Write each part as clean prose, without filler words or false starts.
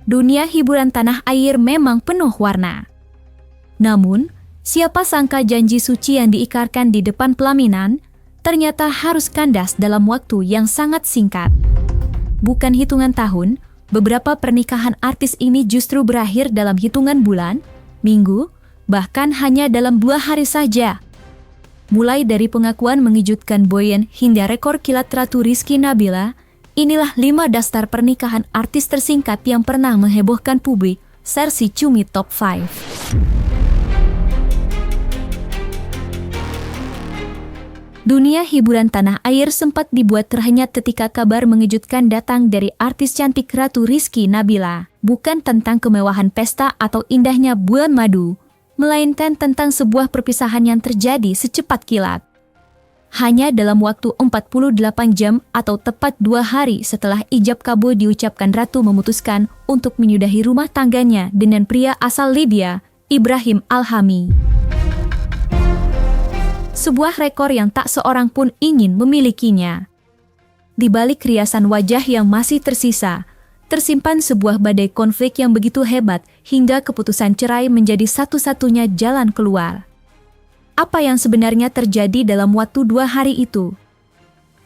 Dunia hiburan tanah air memang penuh warna. Namun, siapa sangka janji suci yang diikrarkan di depan pelaminan ternyata harus kandas dalam waktu yang sangat singkat. Bukan hitungan tahun, beberapa pernikahan artis ini justru berakhir dalam hitungan bulan, minggu, bahkan hanya dalam 2 hari saja. Mulai dari pengakuan mengejutkan Boyen hingga rekor kilat Ratu Rizky Nabila, inilah 5 daftar pernikahan artis tersingkat yang pernah menghebohkan publik, versi Cumi Top 5. Dunia hiburan tanah air sempat dibuat terhenyak ketika kabar mengejutkan datang dari artis cantik Ratu Rizky Nabila. Bukan tentang kemewahan pesta atau indahnya bulan madu, melainkan tentang sebuah perpisahan yang terjadi secepat kilat. Hanya dalam waktu 48 jam atau tepat 2 hari setelah ijab kabul diucapkan, Ratu memutuskan untuk menyudahi rumah tangganya dengan pria asal Libya, Ibrahim Alhami. Sebuah rekor yang tak seorang pun ingin memilikinya. Di balik riasan wajah yang masih tersisa, tersimpan sebuah badai konflik yang begitu hebat hingga keputusan cerai menjadi satu-satunya jalan keluar. Apa yang sebenarnya terjadi dalam waktu 2 hari itu?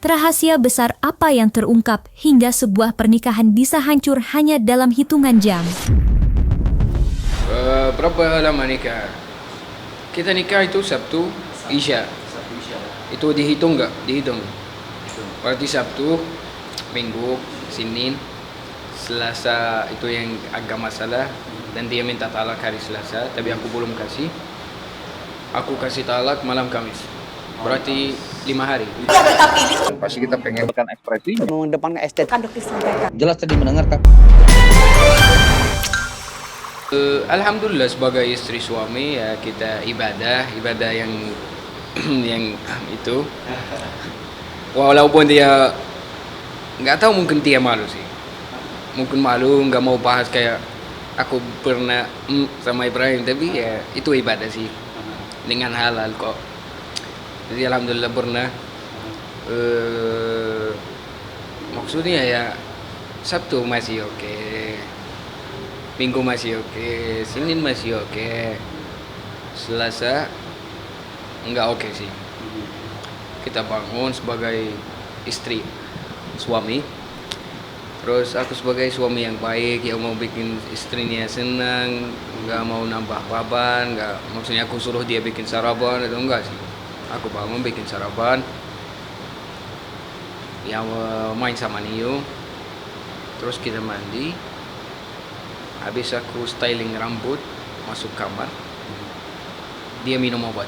Rahasia besar apa yang terungkap hingga sebuah pernikahan bisa hancur hanya dalam hitungan jam? Berapa lama nikah? Kita nikah itu Sabtu, Isya. Itu dihitung nggak? Dihitung. Berarti Sabtu, Minggu, Senin, Selasa itu yang agak masalah. Dan dia minta talak hari Selasa, tapi aku belum kasih. Aku kasih talak malam Kamis. Berarti 5 hari. Pasti kita pengen ekspresi. Mengedepankan estetika. Jelas tadi mendengarkan. Alhamdulillah sebagai istri suami ya kita ibadah yang yang itu. Walaupun dia nggak tahu, mungkin dia malu sih. Mungkin malu, nggak mau bahas kayak aku pernah sama Ibrahim, tapi ya itu ibadah sih. Dengan halal kok. Jadi alhamdulillah pernah. Maksudnya ya Sabtu masih oke, Minggu masih oke, Senin masih oke, Selasa enggak oke sih. Kita bangun sebagai istri, suami. Terus aku sebagai suami yang baik, yang mau bikin istrinya senang, nggak mau nambah beban, maksudnya aku suruh dia bikin sarapan itu enggak sih. Aku bangun bikin sarapan, ya main sama Nio, terus kita mandi, habis aku styling rambut, masuk kamar, dia minum obat,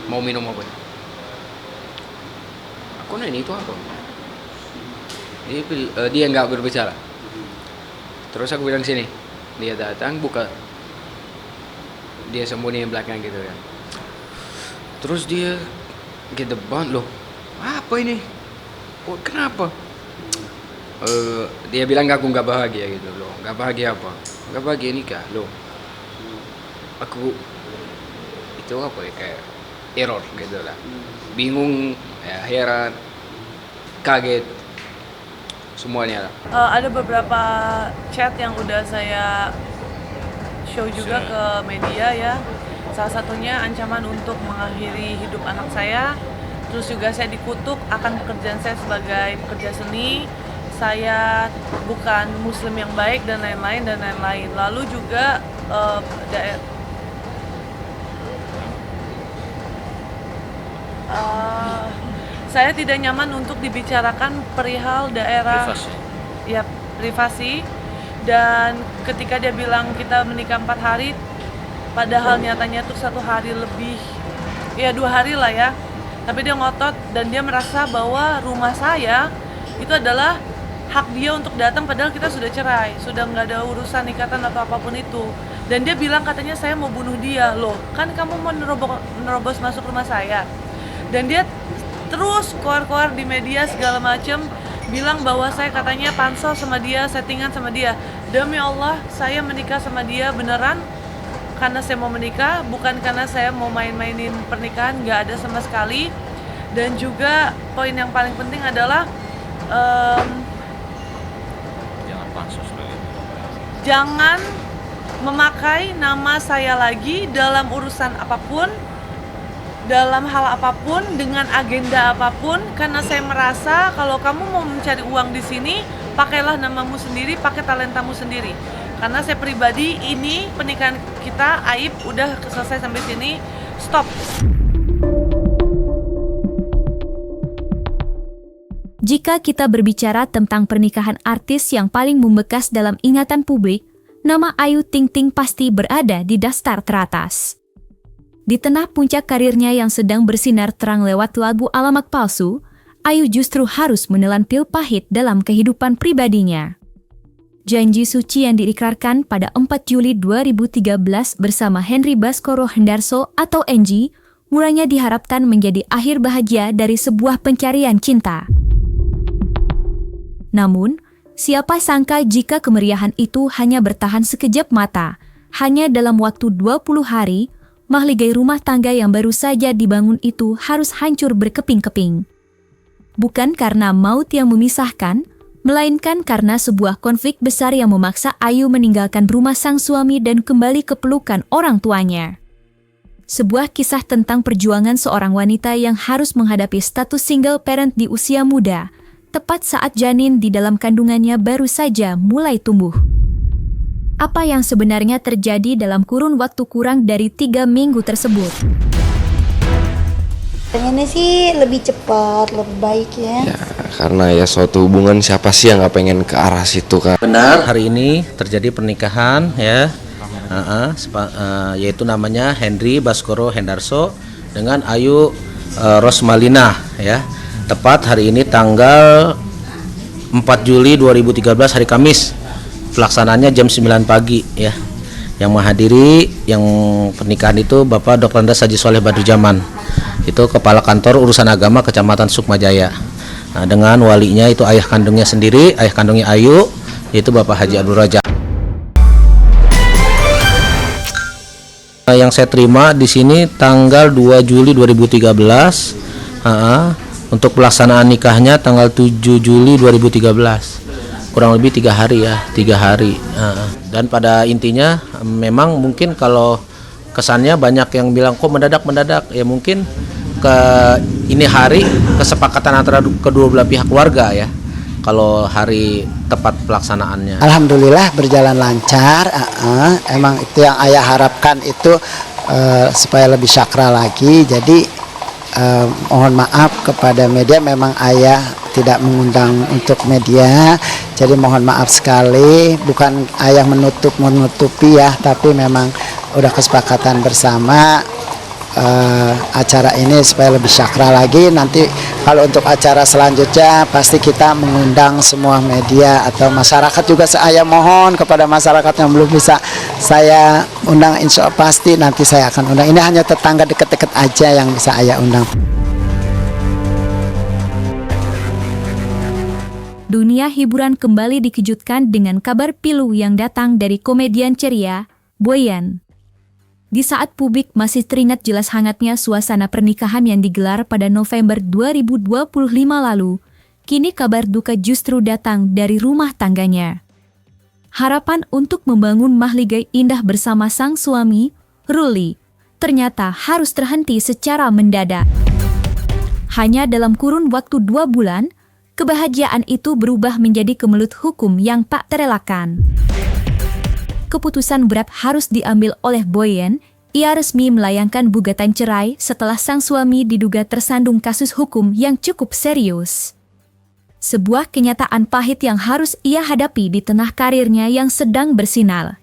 mau minum obat. Aku nanya itu apa? Dia nggak berbicara. Terus aku bilang sini, dia datang buka, dia sembunyi di belakang gitu kan. Terus dia ke depan, loh apa ini? Oh, kenapa? Dia bilang aku nggak bahagia gitu loh. Nggak bahagia apa? Nggak bahagia nikah loh. Aku itu apa ya, kayak error gitu lah. Bingung, ya, heran, kaget. Semuanya lah. Ada beberapa chat yang udah saya show juga ke media ya. Salah satunya ancaman untuk mengakhiri hidup anak saya. Terus juga saya dikutuk akan pekerjaan saya sebagai pekerja seni. Saya bukan muslim yang baik dan lain-lain. Lalu juga saya tidak nyaman untuk dibicarakan perihal daerah privasi. Dan ketika dia bilang kita menikah 4 hari, padahal nyatanya tuh 1 hari lebih, ya 2 hari lah ya. Tapi dia ngotot dan dia merasa bahwa rumah saya itu adalah hak dia untuk datang, padahal kita sudah cerai, sudah nggak ada urusan ikatan atau apapun itu. Dan dia bilang katanya saya mau bunuh dia. Loh, kan kamu mau nerobos masuk rumah saya. Dan dia terus keluar di media segala macam bilang bahwa saya katanya pansel sama dia, settingan sama dia. Demi Allah, saya menikah sama dia beneran karena saya mau menikah, bukan karena saya mau main-mainin pernikahan, nggak ada sama sekali. Dan juga poin yang paling penting adalah jangan pansos lagi. jangan memakai nama saya lagi dalam urusan apapun, dalam hal apapun, dengan agenda apapun, karena saya merasa kalau kamu mau mencari uang di sini, pakailah namamu sendiri, pakai talentamu sendiri. Karena saya pribadi, ini pernikahan kita aib, udah selesai sampai sini, stop. Jika kita berbicara tentang pernikahan artis yang paling membekas dalam ingatan publik, nama Ayu Ting Ting pasti berada di daftar teratas. Di tengah puncak karirnya yang sedang bersinar terang lewat lagu Alamat Palsu, Ayu justru harus menelan pil pahit dalam kehidupan pribadinya. Janji suci yang diikrarkan pada 4 Juli 2013 bersama Henry Baskoro Hendarso atau Enji, mulanya diharapkan menjadi akhir bahagia dari sebuah pencarian cinta. Namun, siapa sangka jika kemeriahan itu hanya bertahan sekejap mata, hanya dalam waktu 20 hari, mahligai rumah tangga yang baru saja dibangun itu harus hancur berkeping-keping. Bukan karena maut yang memisahkan, melainkan karena sebuah konflik besar yang memaksa Ayu meninggalkan rumah sang suami dan kembali ke pelukan orang tuanya. Sebuah kisah tentang perjuangan seorang wanita yang harus menghadapi status single parent di usia muda, tepat saat janin di dalam kandungannya baru saja mulai tumbuh. Apa yang sebenarnya terjadi dalam kurun waktu kurang dari 3 minggu tersebut? Pengennya sih lebih cepat, lebih baik ya. Karena ya suatu hubungan siapa sih yang nggak pengen ke arah situ kan. Benar, hari ini terjadi pernikahan ya, yaitu namanya Henry Baskoro Hendarso dengan Ayu Rosmalina ya. Tepat hari ini tanggal 4 Juli 2013 hari Kamis. Pelaksanaannya jam 9 pagi ya. Yang menghadiri yang pernikahan itu Bapak Dr. Andas Haji Soleh Badrujaman. Itu Kepala Kantor Urusan Agama Kecamatan Sukmajaya. Nah, dengan walinya itu ayah kandungnya sendiri, ayah kandungnya Ayu, yaitu Bapak Haji Abdul Raja. Yang saya terima di sini tanggal 2 Juli 2013. Untuk pelaksanaan nikahnya tanggal 7 Juli 2013. Kurang lebih 3 hari ya, 3 hari. Dan pada intinya memang mungkin kalau kesannya banyak yang bilang kok mendadak, ya mungkin ini hari kesepakatan antara kedua belah pihak keluarga ya. Kalau hari tepat pelaksanaannya. Alhamdulillah berjalan lancar. Emang itu yang ayah harapkan itu supaya lebih sakral lagi. Jadi mohon maaf kepada media, memang ayah tidak mengundang untuk media, jadi mohon maaf sekali, bukan ayah menutupi ya, tapi memang udah kesepakatan bersama acara ini supaya lebih sakral lagi. Nanti kalau untuk acara selanjutnya pasti kita mengundang semua media atau masyarakat juga. Saya mohon kepada masyarakat yang belum bisa saya undang, insya Allah pasti nanti saya akan undang. Ini hanya tetangga dekat-dekat aja yang bisa ayah undang. Dunia hiburan kembali dikejutkan dengan kabar pilu yang datang dari komedian ceria, Boyan. Di saat publik masih teringat jelas hangatnya suasana pernikahan yang digelar pada November 2025 lalu, kini kabar duka justru datang dari rumah tangganya. Harapan untuk membangun mahligai indah bersama sang suami, Ruli, ternyata harus terhenti secara mendadak. Hanya dalam kurun waktu 2 bulan, kebahagiaan itu berubah menjadi kemelut hukum yang tak terelakkan. Keputusan berat harus diambil oleh Boyan. Ia resmi melayangkan gugatan cerai setelah sang suami diduga tersandung kasus hukum yang cukup serius. Sebuah kenyataan pahit yang harus ia hadapi di tengah karirnya yang sedang bersinar.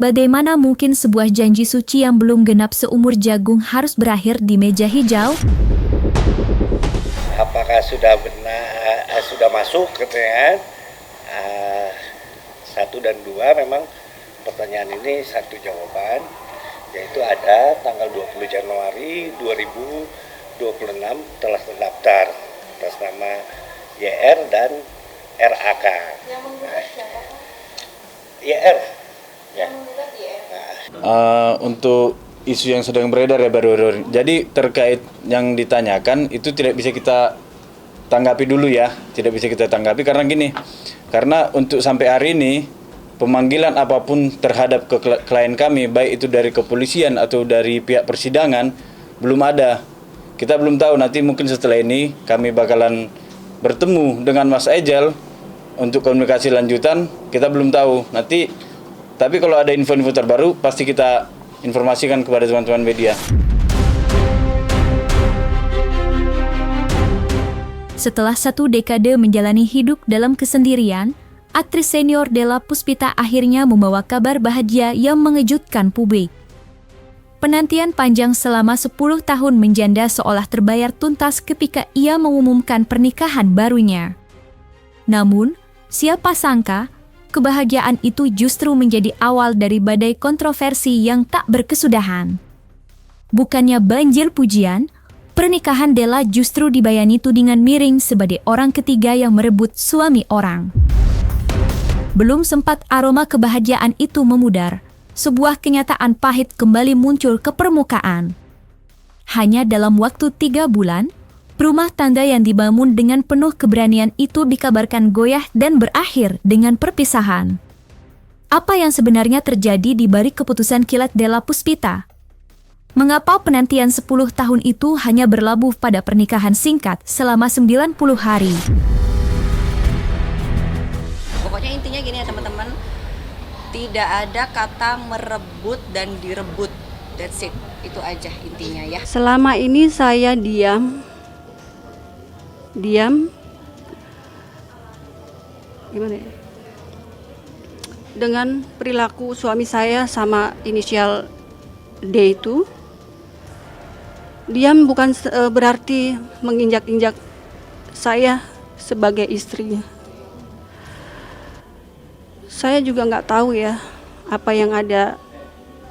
Bagaimana mungkin sebuah janji suci yang belum genap seumur jagung harus berakhir di meja hijau? Apakah sudah benar, sudah masuk katanya? 1 dan 2 memang pertanyaan ini satu jawaban, yaitu ada tanggal 20 Januari 2026 telah terdaftar atas nama YR dan RAK. Yang menggugat siapa? YR. Ya. Untuk isu yang sedang beredar ya baru-baru. Jadi terkait yang ditanyakan itu tidak bisa kita tanggapi dulu ya, tidak bisa kita tanggapi karena gini. Karena untuk sampai hari ini pemanggilan apapun terhadap klien kami, baik itu dari kepolisian atau dari pihak persidangan, belum ada. Kita belum tahu, nanti mungkin setelah ini kami bakalan bertemu dengan Mas Ejal untuk komunikasi lanjutan, kita belum tahu. Nanti, tapi kalau ada info-info terbaru, pasti kita informasikan kepada teman-teman media. Setelah 1 dekade menjalani hidup dalam kesendirian, aktris senior Della Puspita akhirnya membawa kabar bahagia yang mengejutkan publik. Penantian panjang selama 10 tahun menjanda seolah terbayar tuntas ketika ia mengumumkan pernikahan barunya. Namun, siapa sangka, kebahagiaan itu justru menjadi awal dari badai kontroversi yang tak berkesudahan. Bukannya banjir pujian, pernikahan Della justru dibayani tudingan miring sebagai orang ketiga yang merebut suami orang. Belum sempat aroma kebahagiaan itu memudar, sebuah kenyataan pahit kembali muncul ke permukaan. Hanya dalam waktu 3 bulan, rumah tangga yang dibangun dengan penuh keberanian itu dikabarkan goyah dan berakhir dengan perpisahan. Apa yang sebenarnya terjadi di balik keputusan kilat Della Puspita? Mengapa penantian 10 tahun itu hanya berlabuh pada pernikahan singkat selama 90 hari? Pokoknya intinya gini ya teman-teman, tidak ada kata merebut dan direbut, that's it, itu aja intinya ya. Selama ini saya diam, gimana ya, dengan perilaku suami saya sama inisial D itu. Diam bukan berarti menginjak-injak saya sebagai istrinya. Saya juga nggak tahu ya apa yang ada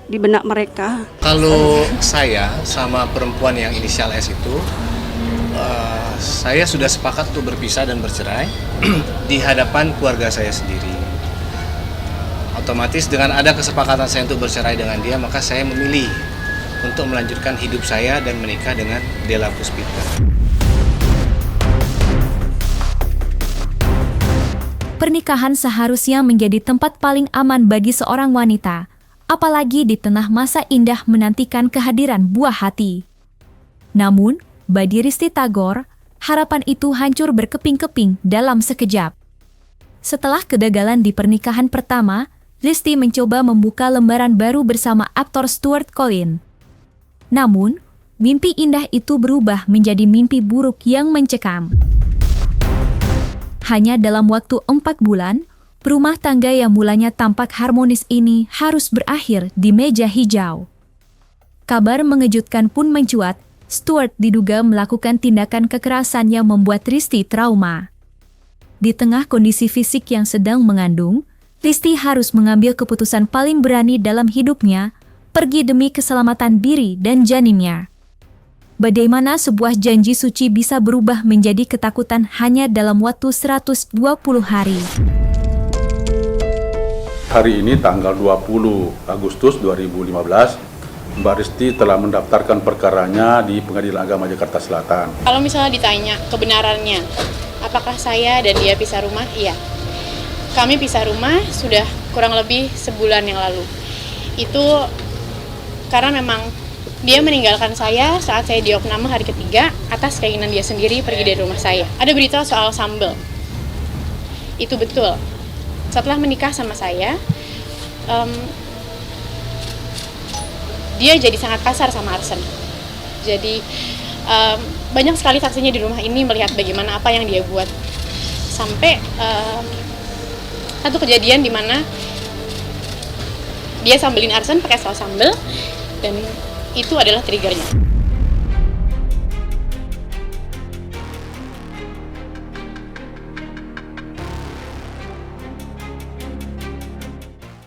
di benak mereka. Kalau saya sama perempuan yang inisial S itu, saya sudah sepakat untuk berpisah dan bercerai di hadapan keluarga saya sendiri. Otomatis dengan ada kesepakatan saya untuk bercerai dengan dia, maka saya memilih untuk melanjutkan hidup saya dan menikah dengan Della Puspita. Pernikahan seharusnya menjadi tempat paling aman bagi seorang wanita, apalagi di tengah masa indah menantikan kehadiran buah hati. Namun, bagi Risti Tagor, harapan itu hancur berkeping-keping dalam sekejap. Setelah kegagalan di pernikahan pertama, Risti mencoba membuka lembaran baru bersama aktor Stuart Collin. Namun, mimpi indah itu berubah menjadi mimpi buruk yang mencekam. Hanya dalam waktu 4 bulan, rumah tangga yang mulanya tampak harmonis ini harus berakhir di meja hijau. Kabar mengejutkan pun mencuat, Stuart diduga melakukan tindakan kekerasan yang membuat Risti trauma. Di tengah kondisi fisik yang sedang mengandung, Risti harus mengambil keputusan paling berani dalam hidupnya, pergi demi keselamatan diri dan janinnya. Bagaimana sebuah janji suci bisa berubah menjadi ketakutan hanya dalam waktu 120 hari? Hari ini tanggal 20 Agustus 2015, Mbak Risti telah mendaftarkan perkaranya di Pengadilan Agama Jakarta Selatan. Kalau misalnya ditanya kebenarannya, apakah saya dan dia pisah rumah? Iya. Kami pisah rumah sudah kurang lebih sebulan yang lalu. Itu karena memang dia meninggalkan saya saat saya diopname hari ketiga atas keinginan dia sendiri pergi dari rumah saya. Ada berita soal sambel. Itu betul. Setelah menikah sama saya, dia jadi sangat kasar sama Arsen. Jadi banyak sekali saksinya di rumah ini melihat bagaimana apa yang dia buat. Sampai satu kejadian di mana dia sambelin Arsen pakai saus sambel, dan itu adalah triggernya.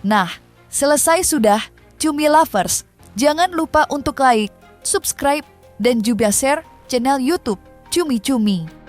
Nah, selesai sudah Cumi Lovers. Jangan lupa untuk like, subscribe, dan juga share channel YouTube Cumi Cumi.